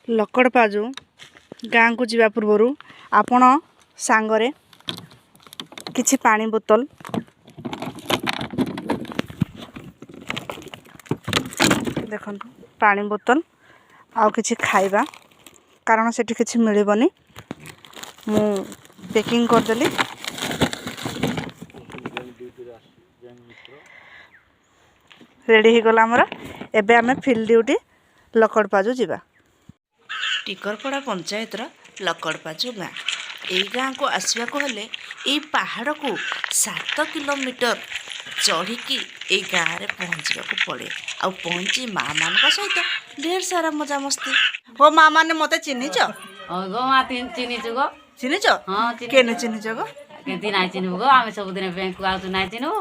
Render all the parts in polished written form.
लकड़पाजु गाँ को जीवा पूर्वर आपण सांगरे किछि पानी बोतल देखो पानी बोतल आउ किछि खाइबा कारण सेठी किछि मिलिबनी मु पैकिंग कर देली रेडी हो गला हमरा एबे हमें फील्ड ड्यूटी लकड़पाजु जीवा टिकरपड़ा पंचायत लकड़पाजु गाँ यही गाँ को आसवा को हेले यही पहाड़ को 7 किलोमीटर चढ़ी ए गाँव में पहुँचा पड़े आ पहुँची माँ मान सहित ढेर सारा मजा मस्ती हो माँ मैंने मत चिन्हिच चिन्हिचु गो चिन्हिच हाँ केने चिन्हिच गो केती नाइ चिन्हु गो आमे सबुदिन बैंक को आउछु नाइ चिन्हु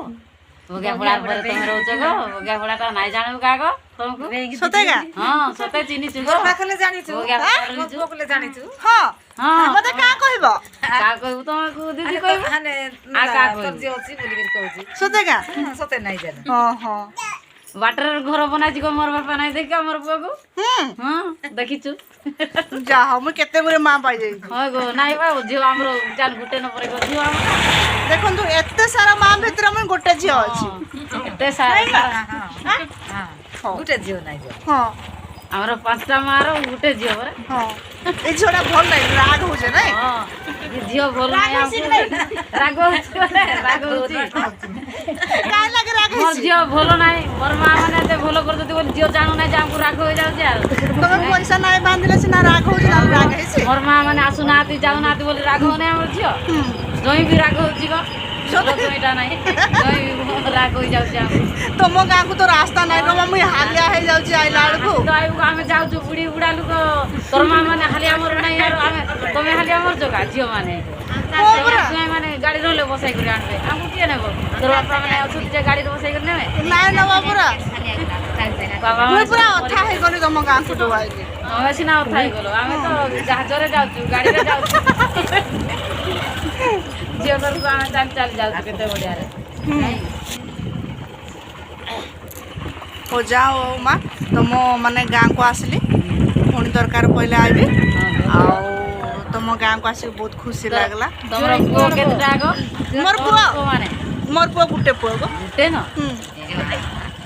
बग्या फुडा पर तमे रहउछ गो बग्या फुडा त नाइ जानबु का गो तुमको सतेगा हां सते चिन्हिचु गो पाखले जानिछु बग्या फुडा बोकले जानिछु हां हां मते का कहबो का कहबु तुमको दीदी कहबु हाने आ का कहबु जे अछि बोली कर कहउछि सतेगा सते नाइ जाने हां हां वाटर घर बनाइ गो मोर बापा नाइ देखा मोर पुगु हां देखिछु जा हम केते गुरे मां पाइ जाई हां गो नाइ बा झियो हमरो जान गुटे न परे गो झियो हम देखंतु एते सारा मां भीतर हम गोटे झियो अछि एते सारा हां गुटे जियो नाइ जाने हां हमरो 5टा मारो गुटे झियो परे हां ए झोड़ा भल नै राग हो जे नै हां झियो भल नै राग होछि काय लागे राग मोर झियो भलो नाइ मोर मां माने ते भलो कर दति बोली झियो जानु नाइ जामु राग हो जाउ जे तमे पैसा नै बांधिले सिना राग हो जे राग हेसी मोर मां माने आसु नाति जाउ नाति बोली राग हो नै हमर झियो जोई भी राग होछि गो जोईटा नाइ जोई राग हो जाउ जे तुम गाँ को तो रास्ता नहीं रो मम्मी हालिया है जाउ छी आइला को तो आयु आमे जाउ छु बुढ़ी बुढ़ा लोग तोर मां माने हालिया मोर नाइ यार आमे तमे हालिया मोर जगा झियो माने तुम माने गाड़ी रोले बसाई कर आनबे हमु के नेबो तोर बापा माने अछुति जे गाड़ी रो बसाई कर नेबे नाइ न बाबूरा बाबा मुई पूरा अथा है गली तुम गाँ को तो आइली हम सिना अथा है गलो आमे तो जहाजरे जाउ छु गाड़ी रे जाउ छु झियो घर को आमे चल जाउ छु केते बढ़िया रे हो जाओ माँ तुम माने गाँ को आसली पुणी दरकार पहले आइबी आउ तुम गाँ को आसिक बहुत खुशी लागला तमरो पुओ केतटा गो मोर पुओ माने मोर पुओ गुटे पुओ गो गुटे न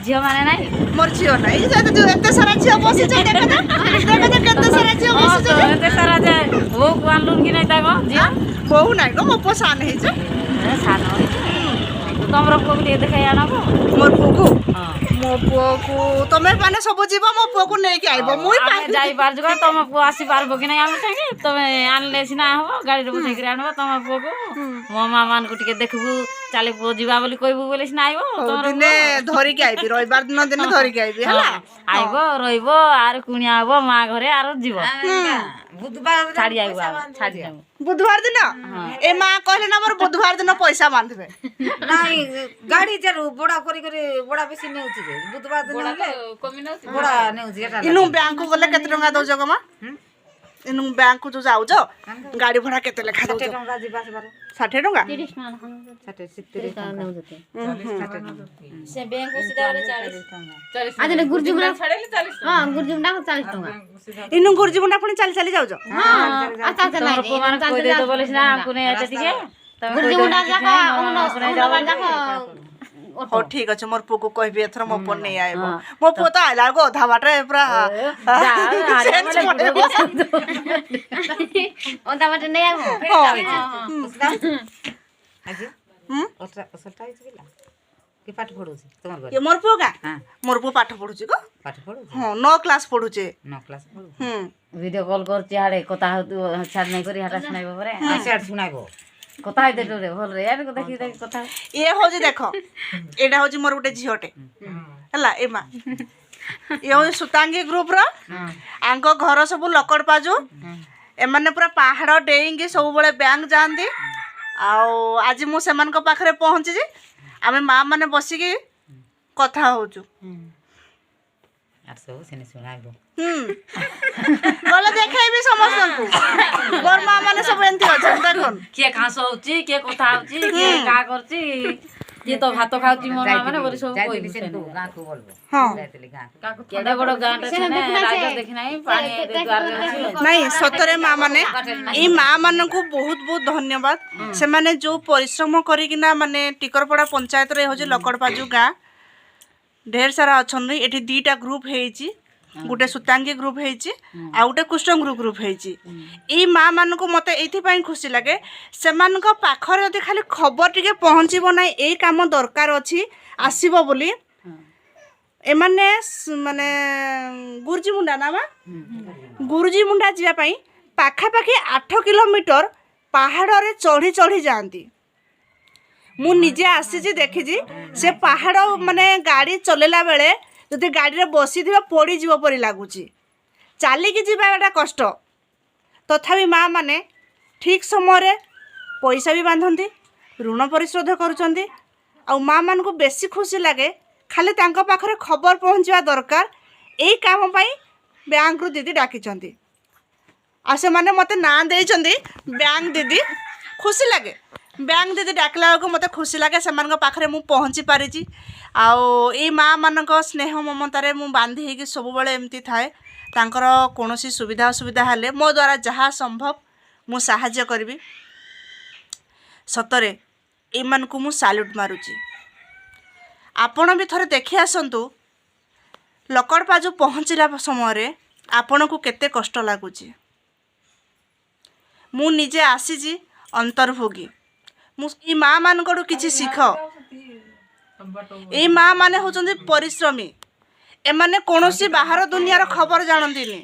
झियो माने नाइ मोर झियो नै जे जो एते सारा झियो बसी छै देखो तो केते सारा झियो बसी छै एते सारा जे वो कोन कि नै ता गो झियो बहु नै गो मो पोसान है छै सानो तमरो पुओ के देखाइ आनबो मोर पुओ को हां मो पुओ को तमे माने सब जीव मो पुओ को नै के आइबो मुई आमे जाई पार जगह तम पुओ आसी पारबो कि नै आमे संगे तमे आनले सिना हो गाड़ी रे बसै कर आनबो तम पुओ को मो मां मान को टिके देखबू चाले पुओ जीवा बोली कहबू बोले सिना आइबो तमरो दिने धरि के आइबी रविवार दिन दिन धरि के आइबी हला आइबो रहिबो आर कुनिया आबो मां घरे आरो जीवो बुधवार छाड़ी आइबो छाड़ी जाऊ बुधवार दिन ए मां कहले ना मोर बुधवार दिन पैसा बांधबे नाइ गाड़ी जरु बड़ा करी बड़ा बेसी नेउछि जे बुधवार दिन हेले कमी न बड़ा नेउछि एटा इनु बैंक को गले केते टंका दौ जगो मां इनु बैंक को जो जाउ जो गाड़ी भाड़ा केते लेखा दौ 60 टका जिबा से बारो 60 टंका 30 ना 60 70 टका नेउजते से बैंक को सीधा वाले 40 आज ने गुरजुमना छाड़ेले 40 हां गुरजुमना 40 टका इनु गुरजी बुंडा पुनी चली चली जाउ जो हां अच्छा अच्छा तमरो पुओ मान कोइ दे तो बोले सिना कुने एते टिके गुरजुमना जाका उन जाका हो ठीक अछि मोर पुओ को कहबी एथर मो पन नै आइबो मो पुओ त आइला गो धा बाटे पूरा ओंदा बाटे नै आइबो आज ओसटा गेला के पाठ पढुछि तमर घर ये मोर पुओ का हां मोर पुओ पाठ पढुछि गो पाठ पढुछि हां 9 क्लास पढुछि 9 क्लास पढु वीडियो कॉल करछि हाडे कथा छाड़ नै करी हाटा सुनाइबो परे आसे सुनाइबो कथा है देटो रे भल रे यार को देखि देखि कथा ये हो जी देखो एडा हो जी मोर गुटे झियोटे हला ए मा ये हो सुतांगी ग्रुप रो आंको घर सब लकड़पाजु ए माने पूरा पहाड़ डेइंगी सब बळे बैंक जानदी आउ आज मु सेमान को पाखरे पहुंची जी आमे मां माने बसी की कथा होचु आर सब सेने सुनाइबो बोले देखाई भी समस्त को मोर मां माने सब एंती अछि देखन के खास होची के कथा होची के का करची କିଏ ତ ଭାତ ଖାଉଛି ମୋ ମା ମାନେ ବୋଲି ସବୁ ଯାଇଥିଲି କହିବୁ ସେଠୁ ଗାଁକୁ ବୋଲବ ହଁ ଯାଇଥିଲି ଗାଁକୁ କେଡେ ବଡ ଗାଁଟେ ସେନେ ରାଇଜ ଦେଖି ନାହିଁ ପାଣି ଦ୍ୱାରରେ ଅଛି ନାଇଁ ସତରେ ମା ମାନେ ଏଇ ମା ମାନଙ୍କୁ ବହୁତ ବହୁତ ଧନ୍ୟବାଦ ସେମାନେ ଯୋଉ ପରିଶ୍ରମ କରିକିନା ମାନେ ଟିକରପଡ଼ା ପଞ୍ଚାୟତରେ ହଉଛି ଲକଡପାଜୁ ଗାଁ ଢେର ସାରା ଅଛନ୍ତି ଏଠି 2ଟା ଗ୍ରୁପ ହେଇଛି ଗୋଟେ ସୁତାଙ୍ଗୀ ଗ୍ରୁପ ହେଇଛି ଆଉ ଗୋଟେ କୁଷ୍ଠଙ୍ଗୁରୁ ଗ୍ରୁପ ହେଇଛି ଏଇ ମା ମାନଙ୍କୁ ମତେ ଏଇଥିପାଇଁ ଖୁସି ଲାଗେ ସେମାନଙ୍କ ପାଖରେ ଯଦି ଖାଲି ଖବର ଟିକେ ପହଞ୍ଚିବ ନାହିଁ ଏଇ କାମ ଦରକାର ଅଛି ଆସିବ ବୋଲି ଏମାନେ ମାନେ ଗୁରୁଜୀ ମୁଣ୍ଡା ନା ମା ଗୁରୁଜୀ ମୁଣ୍ଡା ଯିବା ପାଇଁ ପାଖାପାଖି 8 କିଲୋମିଟର ପାହାଡ଼ରେ ଚଢ଼ି ଚଢ଼ି ଯାଆନ୍ତି ମୁଁ ନିଜେ ଆସିଛି ଦେଖିଛି ସେ ପାହାଡ଼ ମାନେ ଗାଡ଼ି ଚଲେଇଲା ବେଳେ ଯଦି ଗାଡ଼ିରେ ବସିଥିବ ପଡ଼ିଯିବ ପରି ଲାଗୁଛି ଚାଲିକି ଯିବା ଏଟା କଷ୍ଟ ତଥାପି ମା ମାନେ ଠିକ୍ ସମୟରେ ପଇସା ବି ବାନ୍ଧନ୍ତି ଋଣ ପରିଶୋଧ କରୁଛନ୍ତି ଆଉ ମା ମାନଙ୍କୁ ବେଶୀ ଖୁସି ଲାଗେ ଖାଲି ତାଙ୍କ ପାଖରେ ଖବର ପହଞ୍ଚିବା ଦରକାର ଏଇ କାମ ପାଇଁ ବ୍ୟାଙ୍କରୁ ଦିଦି ଡାକିଛନ୍ତି ଆଉ ସେମାନେ ମୋତେ ନାଁ ଦେଇଛନ୍ତି ବ୍ୟାଙ୍କ ଦିଦି ଖୁସି ଲାଗେ ବ୍ୟାଙ୍କ ଦିଦି ଡାକିଲା ବେଳକୁ ମୋତେ ଖୁସି ଲାଗେ ସେମାନଙ୍କ ପାଖରେ ମୁଁ ପହଞ୍ଚି ପାରିଛି ଆଉ ଏଇ ମା ମାନଙ୍କ ସ୍ନେହ ମମତାରେ ମୁଁ ବାନ୍ଧି ହେଇକି ସବୁବେଳେ ଏମିତି ଥାଏ ତାଙ୍କର କୌଣସି ସୁବିଧା ଅସୁବିଧା ହେଲେ ମୋ ଦ୍ୱାରା ଯାହା ସମ୍ଭବ ମୁଁ ସାହାଯ୍ୟ କରିବି ସତରେ ଏମାନଙ୍କୁ ମୁଁ ସାଲ୍ୟୁଟ୍ ମାରୁଛି ଆପଣ ବି ଥରେ ଦେଖି ଆସନ୍ତୁ ଲକଡପାଜୁ ପହଞ୍ଚିଲା ସମୟରେ ଆପଣଙ୍କୁ କେତେ କଷ୍ଟ ଲାଗୁଛି ମୁଁ ନିଜେ ଆସିଛି ଅନ୍ତର୍ଭୋଗୀ ମୁଁ ଏଇ ମା ମାନଙ୍କଠୁ କିଛି ଶିଖ ଏଇ ମା ମାନେ ହେଉଛନ୍ତି ପରିଶ୍ରମୀ ଏମାନେ କୌଣସି ବାହାର ଦୁନିଆର ଖବର ଜାଣନ୍ତିନି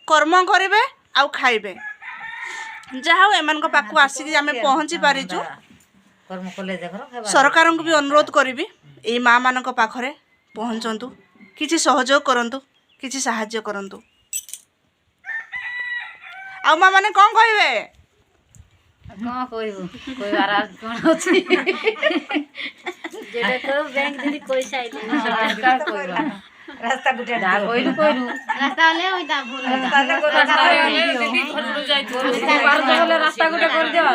କର୍ମ କରିବେ ଆଉ ଖାଇବେ ଯାହା ହଉ ଏମାନଙ୍କ ପାଖକୁ ଆସିକି ଆମେ ପହଞ୍ଚି ପାରିଛୁ ସରକାରଙ୍କୁ ବି ଅନୁରୋଧ କରିବି ଏଇ ମା ମାନଙ୍କ ପାଖରେ ପହଞ୍ଚନ୍ତୁ କିଛି ସହଯୋଗ କରନ୍ତୁ କିଛି ସାହାଯ୍ୟ କରନ୍ତୁ ଆଉ ମା ମାନେ କ'ଣ କହିବେ କଣ କହିବୁ କହିବାର ଆଉ କଣ ଅଛି যেটা তো ব্যাংক দিদি কইসা আইলে ରାସ୍ତା ଗୁଟେ ଯାହା କହିଲୁ କହିଲୁ রাস্তা হলে ওইটা ভুল ରାସ୍ତା ଗୋଟେ କରିଦିଅ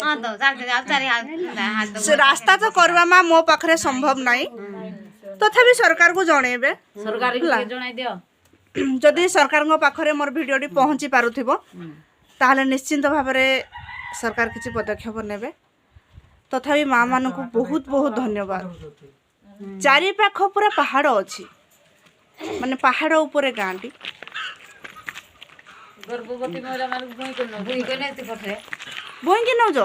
হ্যাঁ তো যাতে যাও চারি হাত ସେ ରାସ୍ତା ତ କରିବା ମା ମୋ ପାଖରେ ସମ୍ଭବ ନାହିଁ ତଥାପି ସରକାରକୁ ଜଣେଇବେ ସରକାର ଜଣାଇ ଦିଅ ଯଦି ସରକାରଙ୍କ ପାଖରେ ମୋର ଭିଡ଼ିଓଟି ପହଞ୍ଚି ପାରୁଥିବ ତାହେଲେ ନିଶ୍ଚିନ୍ତ ଭାବରେ ସରକାର କିଛି ପଦକ୍ଷେପ ନେବେ ତଥାପି ମା ମାନଙ୍କୁ ବହୁତ ବହୁତ ଧନ୍ୟବାଦ ଚାରିପାଖ ପୁରା ପାହାଡ଼ ଅଛି ମାନେ ପାହାଡ଼ ଉପରେ ଗାଁଟି ଗର୍ଭବତୀ ମହିଳା ମାନଙ୍କୁ ବୋଇକି ନେଉଛ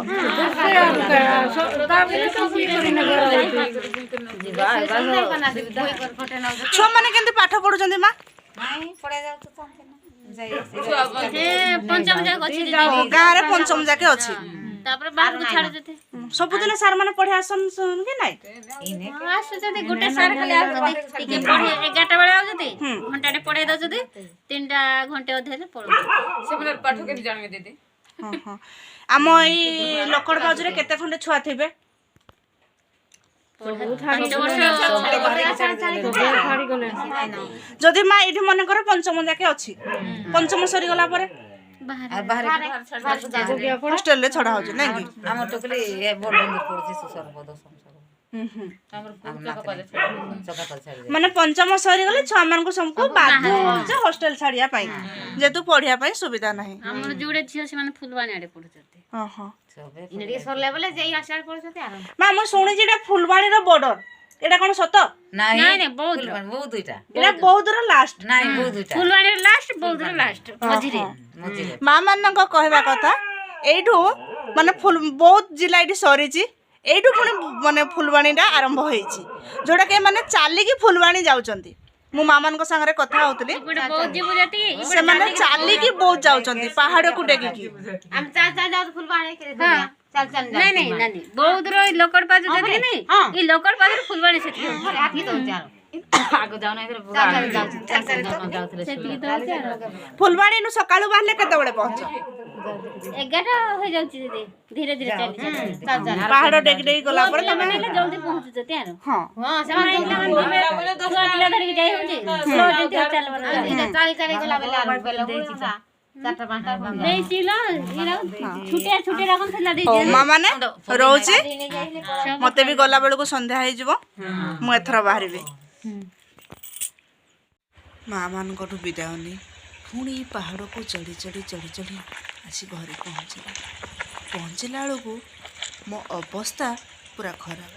ଛୁଆମାନେ କେମିତି ପାଠ ପଢୁଛନ୍ତି ମା ନାଇଁ ପଳେଇ ଯାଉଛୁ ତ পঞ্চম জায়গা ଅଛି ଗାଁରେ ପଞ୍ଚମ ଯାକେ ଅଛି তারপরে বাহারକୁ ଛାଡୁଛନ୍ତି ସବୁଦିନ ସାର୍ ମାନେ ପଢି ଆସନ୍ କି ନାଇଁ ଆସୁଛନ୍ତି ଗୋଟେ ସାର୍ ଖାଲି ଆସୁଛନ୍ତି ଟିକେ ପଢେ 11ଟା ବେଳେ ଆସୁଛନ୍ତି ଘଣ୍ଟାଟେ ପଢେଇ ଦଉଛନ୍ତି 3ଟା ଘଣ୍ଟେ ଅଧେରେ ପଢୁଛନ୍ତି ସେମାନେ ପାଠ କେମିତି ଜାଣିବେ ଦିଦି ହଁ ହଁ ଆମ ଏଇ ଲକଡପାଜୁରେ କେତେ ଖଣ୍ଡେ ଛୁଆ ଥିବେ ଯଦି ମା ଏଇଠି ମନେକର ପଞ୍ଚମ ଯାକେ ଅଛି ପଞ୍ଚମ ସରିଗଲା ପରେ ହଷ୍ଟେଲରେ ଛଡା ହଉଛି ନାଇଁ କି ଆମର ଟୋକଲି ବଡ ବନ୍ଦ କରୁଛି ସର୍ବଦଶମ ମାନେ ପଞ୍ଚମ ସରିଗଲେ ଛୁଆମାନଙ୍କୁ ସବୁକୁ ବାଧ୍ୟ ହଉଛି ହଷ୍ଟେଲ ଛାଡିବା ପାଇଁ ଯେହେତୁ ପଢିବା ପାଇଁ ସୁବିଧା ନାହିଁ ଆମର ଯୋଉଟେ ଝିଅ ସେମାନେ ଫୁଲବାଣୀ ଆଡେ ପଢୁଛନ୍ତି ଓହୋ ଟିକେ ସରିଲା ବେଲେ ଯାଇ ଆସିଆଡେ ପଢୁଛନ୍ତି ଆର ମା ମୁଁ ଶୁଣିଛି ଏଇଟା ଫୁଲବାଣୀର ବର୍ଡର ଏଇଟା କଣ ସତ ନାଇଁ ନାଇଁ ବହୁତ ବହୁତ ଦୁଇଟା ଏଇଟା ବୌଦ୍ଧର ଲାଷ୍ଟ ନାଇଁ ବହୁତ ଦୁଇଟା ଫୁଲବାଣୀର ଲାଷ୍ଟ ବୌଦ୍ଧର ଲାଷ୍ଟ ମଝିରେ ମା ମାନଙ୍କ କହିବା କଥା ଏଇଠୁ ମାନେ ବୌଦ୍ଧ ଜିଲ୍ଲା ଏଇଠି ସରିଛି ଏଇଠୁ ପୁଣି ମାନେ ଫୁଲବାଣୀଟା ଆରମ୍ଭ ହେଇଛି ଯୋଉଟାକି ଏମାନେ ଚାଲିକି ଫୁଲବାଣୀ ଯାଉଛନ୍ତି ମୁଁ ମା ମାନଙ୍କ ସାଙ୍ଗରେ କଥା ହଉଥିଲି ବହୁତ ଯିବୁ ଯଦି ସେମାନେ ଚାଲିକି ବୌଦ୍ଧ ଯାଉଛନ୍ତି ପାହାଡକୁ ଡେକିକି ଆମେ ଚାଲ ଚାଲ ଯାଉ ଫୁଲବାଣୀ ଚାଲ ଚାଲ ନାଇଁ ନାଇଁ ନାଇଁ ବୌଦ୍ଧର ଲକଡପାଜୁ ଯଦି ନାଇଁ ଏ ଲକଡପାଜୁର ଫୁଲବାଣୀ ସେଠି ଆଠି ଦଉଛି ଆର ଆଗ ଯାଉନା ଏଥର ଫୁଲବାଣୀ ନୁ ସକାଳୁ ବାହାରିଲେ କେତେବେଳେ ପହଞ୍ଚ 11ଟା ହେଇଯାଉଛି ଦିଦି ଧୀରେ ଧୀରେ ଚାଲି ଚାଲ ଚାଲ ପାହାଡ ଡେକି ଡେକି ଗଲା ପରେ ତମେ ହେଲେ ଜଲ୍ଦି ପହଞ୍ଚୁଛନ୍ତି ଆର ହଁ ହଁ ସେମାନେ ଛୁଆ ପିଲା ଧରିକି ଯାଇ ହଉଛି ସ୍ଲୋ ଯେମିତି ଚାଲିବାର ଚାଲି ଚାଲି ଗଲା ବେଲେ ଆର ବେଲେ ଚାରିଟା ପାଞ୍ଚଟା ଦେଇছিল ଛୁଟିଆ ଛୁଟିଆ ରକମ ଥିଲା ହଉ ମା ମାନେ ରହୁଛି ମତେ ବି ଗଲା ବେଳକୁ ସନ୍ଧ୍ୟା ହେଇଯିବ ମୁଁ ଏଥର ବାହାରିବି ମା ମାନଙ୍କଠୁ ବିଦାୟ ନେଇ ପୁଣି ପାହାଡ଼କୁ ଚଢ଼ି ଚଢ଼ି ଚଢ଼ି ଚଢ଼ି ଆସି ଘରେ ପହଞ୍ଚିଲା ବେଳକୁ ମୋ ଅବସ୍ଥା ପୁରା ଖରାପ।